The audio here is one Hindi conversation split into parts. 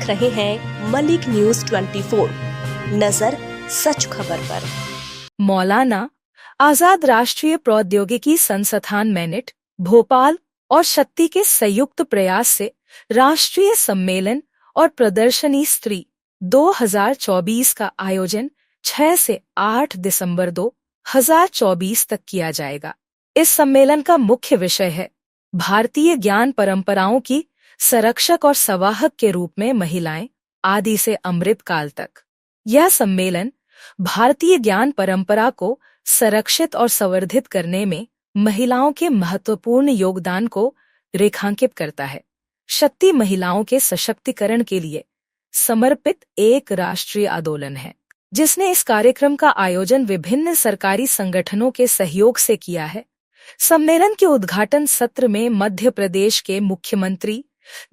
देख रहे हैं मलिक न्यूज 24, नजर सच खबर पर। मौलाना आजाद राष्ट्रीय प्रौद्योगिकी संस्थान मेनिट, भोपाल और शक्ति के संयुक्त प्रयास से राष्ट्रीय सम्मेलन और प्रदर्शनी स्त्री 2024 का आयोजन 6 से 8 दिसंबर 2024 तक किया जाएगा। इस सम्मेलन का मुख्य विषय है भारतीय ज्ञान परंपराओं की संरक्षक और संवाहक के रूप में महिलाएं, आदि से अमृत काल तक। यह सम्मेलन भारतीय ज्ञान परंपरा को संरक्षित और संवर्धित करने में महिलाओं के महत्वपूर्ण योगदान को रेखांकित करता है। शक्ति महिलाओं के सशक्तिकरण के लिए समर्पित एक राष्ट्रीय आंदोलन है, जिसने इस कार्यक्रम का आयोजन विभिन्न सरकारी संगठनों के सहयोग से किया है। सम्मेलन के उद्घाटन सत्र में मध्य प्रदेश के मुख्यमंत्री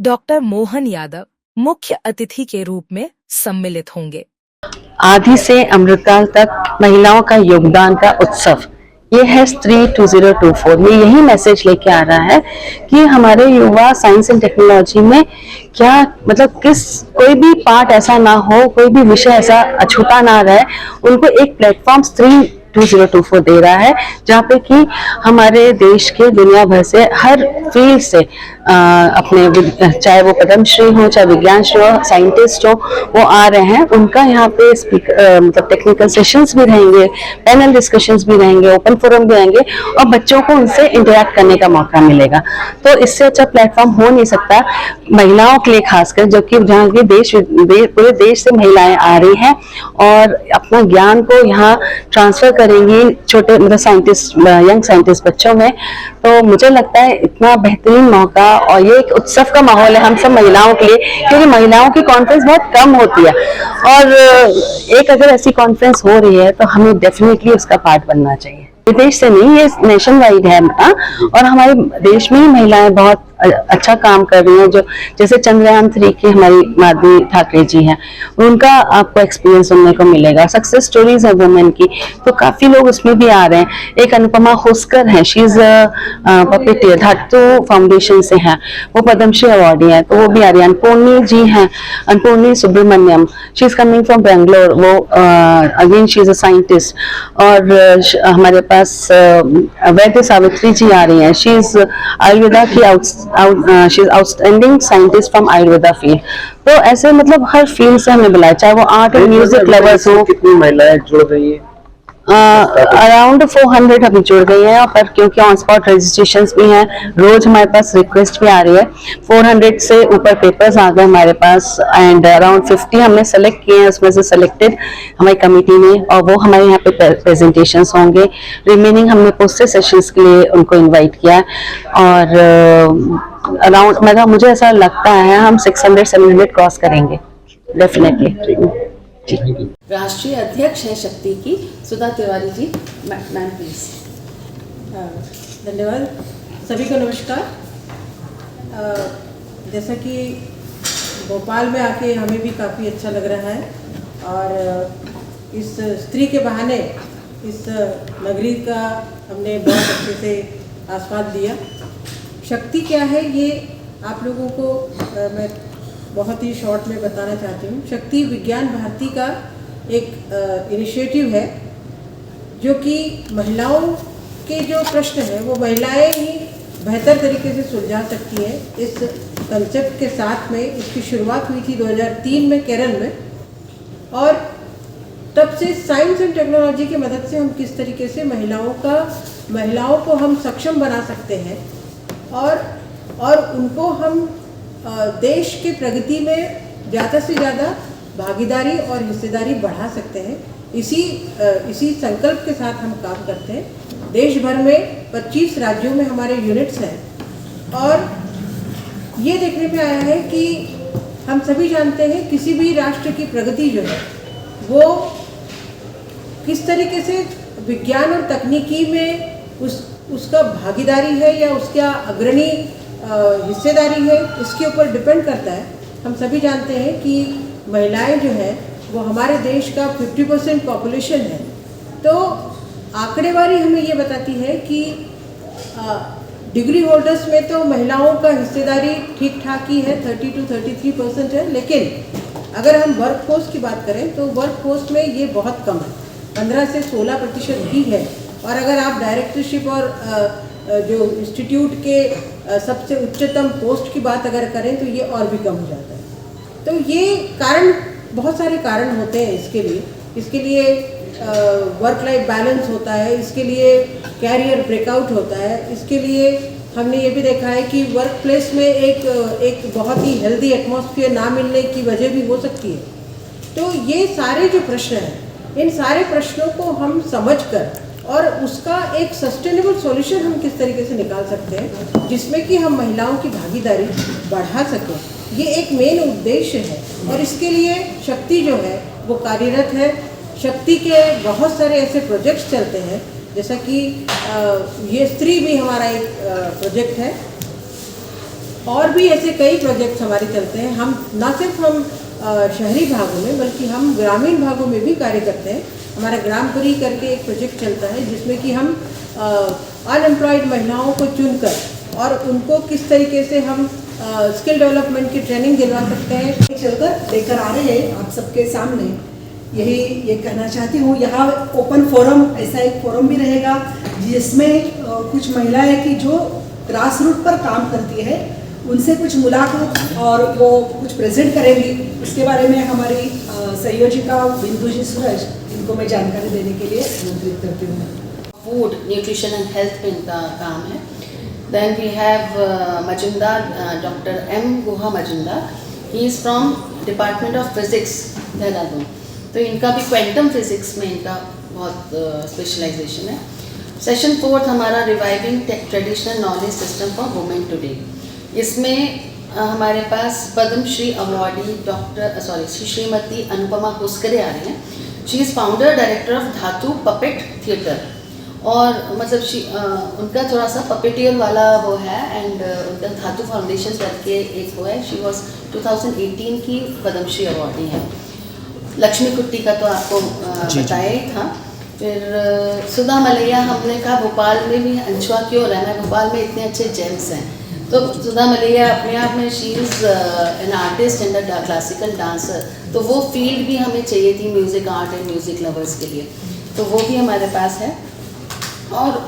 डॉक्टर मोहन यादव मुख्य अतिथि के रूप में सम्मिलित होंगे। आदि से अमृतकाल तक महिलाओं का योगदान का उत्सव, ये है स्त्री 2024। ये यही मैसेज लेके आ रहा है कि हमारे युवा साइंस एंड टेक्नोलॉजी में क्या मतलब कोई भी पार्ट ऐसा ना हो, कोई भी विषय ऐसा अछूता ना रहे। उनको एक प्लेटफॉर्म स्त्री 2024 दे रहा है, जहाँ पे कि हमारे देश के दुनिया भर से हर फील्ड से अपने, चाहे वो पद्मश्री हो, चाहे विज्ञान श्री हो, साइंटिस्ट हो, वो आ रहे हैं। उनका यहाँ पे मतलब टेक्निकल सेशंस भी रहेंगे, पैनल डिस्कशंस भी रहेंगे, ओपन फोरम भी रहेंगे और बच्चों को उनसे इंटरेक्ट करने का मौका मिलेगा। तो इससे अच्छा प्लेटफॉर्म हो नहीं सकता महिलाओं के लिए, खासकर जबकि जहाँ की पूरे देश से महिलाएं आ रही हैं और अपना ज्ञान को यहाँ ट्रांसफर करेंगी छोटे मतलब साइंटिस्ट, यंग साइंटिस्ट बच्चों में। तो मुझे लगता है इतना बेहतरीन मौका और ये एक उत्सव का माहौल है हम सब महिलाओं के लिए, क्योंकि महिलाओं की कॉन्फ्रेंस बहुत कम होती है और एक अगर ऐसी कॉन्फ्रेंस हो रही है तो हमें डेफिनेटली उसका पार्ट बनना चाहिए। विदेश से नहीं, ये नेशन वाइड है और हमारे देश में ही महिलाएं बहुत अच्छा काम कर रही हैं। जो जैसे चंद्रयान 3 की हमारी माधवी ठाकरे जी हैं, उनका आपको एक्सपीरियंस सुनने को मिलेगा। सक्सेस स्टोरीज है वुमेन की, तो काफी लोग उसमें भी आ रहे हैं। एक अनुपमा होस्कर हैं, शी इज पपेटियर, धातु फाउंडेशन से हैं, वो पद्मश्री अवार्डी हैं, तो वो भी आ रही है। अनपूर्णी जी हैं, Annapurni Subramaniam, she is coming from Bangalore, वो again she is a scientist. और हमारे पास वैद्य सावित्री जी आ रही हैं, शी इज आयुर्वेदा की she is outstanding scientist from Ayurveda field। तो ऐसे मतलब हर फील्ड से हमें बुलाया, चाहे वो आर्ट और म्यूजिक लवर्स हो। कितनी महिलाएं जुड़ रही हैं? अराउंड 400 अभी जुड़ गई हैं, पर क्योंकि ऑन स्पॉट रजिस्ट्रेशंस भी हैं, रोज हमारे पास रिक्वेस्ट भी आ रही है। 400 से ऊपर पेपर्स आ गए हमारे पास एंड अराउंड 50 हमने सेलेक्ट किए हैं, उसमें से सेलेक्टेड हमारी कमेटी में, और वो हमारे यहाँ पे प्रेजेंटेशंस होंगे। रिमेनिंग हमने पोस्टर सेशंस के लिए उनको इन्वाइट किया है और अराउंड मतलब मुझे ऐसा लगता है हम 600-700 क्रॉस करेंगे डेफिनेटली। राष्ट्रीय अध्यक्ष है शक्ति की सुधा तिवारी जी, मैम प्लीज। धन्यवाद। सभी को नमस्कार। जैसा कि भोपाल में आके हमें भी काफ़ी अच्छा लग रहा है और इस स्त्री के बहाने इस नगरी का हमने बहुत अच्छे से आस्वाद लिया। शक्ति क्या है ये आप लोगों को मैं बहुत ही शॉर्ट में बताना चाहती हूँ। शक्ति विज्ञान भारती का एक इनिशिएटिव है जो कि महिलाओं के जो प्रश्न हैं वो महिलाएं ही बेहतर तरीके से सुलझा सकती हैं। इस कंसेप्ट के साथ में इसकी शुरुआत हुई थी 2003 में केरल में, और तब से साइंस एंड टेक्नोलॉजी की मदद से हम किस तरीके से महिलाओं को हम सक्षम बना सकते हैं और उनको हम देश की प्रगति में ज़्यादा से ज़्यादा भागीदारी और हिस्सेदारी बढ़ा सकते हैं। इसी संकल्प के साथ हम काम करते हैं। देश भर में 25 राज्यों में हमारे यूनिट्स हैं और ये देखने में आया है कि हम सभी जानते हैं किसी भी राष्ट्र की प्रगति जो है वो किस तरीके से विज्ञान और तकनीकी में उसका भागीदारी है या उसका अग्रणी हिस्सेदारी है, इसके ऊपर डिपेंड करता है। हम सभी जानते हैं कि महिलाएं जो है वो हमारे देश का 50% पॉपुलेशन है। तो आंकड़ेवारी हमें ये बताती है कि डिग्री होल्डर्स में तो महिलाओं का हिस्सेदारी ठीक ठाक ही है, 30 to 33% है, लेकिन अगर हम वर्क फोर्स की बात करें तो वर्क फोर्स में ये बहुत कम है, 15 से 16% ही है। और अगर आप डायरेक्टरशिप और जो इंस्टीट्यूट के सबसे उच्चतम पोस्ट की बात अगर करें तो ये और भी कम हो जाता है। तो ये कारण, बहुत सारे कारण होते हैं इसके लिए वर्क लाइफ बैलेंस होता है, इसके लिए कैरियर ब्रेकआउट होता है, इसके लिए हमने ये भी देखा है कि वर्क प्लेस में एक बहुत ही हेल्दी एटमॉस्फेयर ना मिलने की वजह भी हो सकती है। तो ये सारे जो प्रश्न हैं, इन सारे प्रश्नों को हम समझकर और उसका एक सस्टेनेबल सॉल्यूशन हम किस तरीके से निकाल सकते हैं जिसमें कि हम महिलाओं की भागीदारी बढ़ा सकें, ये एक मेन उद्देश्य है। और इसके लिए शक्ति जो है वो कार्यरत है। शक्ति के बहुत सारे ऐसे प्रोजेक्ट्स चलते हैं, जैसा कि ये स्त्री भी हमारा एक प्रोजेक्ट है, और भी ऐसे कई प्रोजेक्ट्स हमारे चलते हैं। हम ना सिर्फ हम शहरी भागों में बल्कि हम ग्रामीण भागों में भी कार्य करते हैं। हमारा ग्रामपुरी करके एक प्रोजेक्ट चलता है जिसमें कि हम अनएम्प्लॉयड महिलाओं को चुनकर और उनको किस तरीके से हम स्किल डेवलपमेंट की ट्रेनिंग दिलवा सकते हैं। चलकर लेकर आ रहे हैं आप सबके सामने, यही ये कहना चाहती हूँ। यहाँ ओपन फोरम, ऐसा एक फोरम भी रहेगा जिसमें कुछ महिलाएं की जो ग्रास रूट पर काम करती है उनसे कुछ मुलाकात और वो कुछ प्रेजेंट करेंगी। उसके बारे में हमारी संयोजिका बिंदु जी सूरज, इनको मैं जानकारी देने के लिए आमंत्रित करती हूँ। फूड, न्यूट्रिशन एंड हेल्थ पे इनका काम है। Then we have Majumdar, doctor M Guha Majumdar, he is from department of physics Dehradun. तो इनका भी क्वांटम फिजिक्स में इनका बहुत स्पेशलाइजेशन है। सेशन 4 हमारा reviving traditional knowledge system for women today. इसमें हमारे पास पद्मश्री अवॉर्डी श्रीमती अनुपमा हुस्करे आ रही हैं। She is founder director of धातु पपेट थिएटर, और मतलब उनका थोड़ा सा पपेटियर वाला वो है, एंड उनका धातु फाउंडेशन करके एक वो है। शी वॉज 2018 की पद्मश्री अवॉर्डी है। लक्ष्मी कुट्टी का तो आपको बताया ही था। फिर सुधा मलैया, हमने कहा भोपाल में भी अनछुआ क्यों रहना, भोपाल में इतने अच्छे जेम्स हैं। तो सुधा मलैया अपने आप में she is an artist and a classical dancer, तो वो फील्ड भी हमें चाहिए थी music art and music lovers के लिए, तो वो भी हमारे पास है। और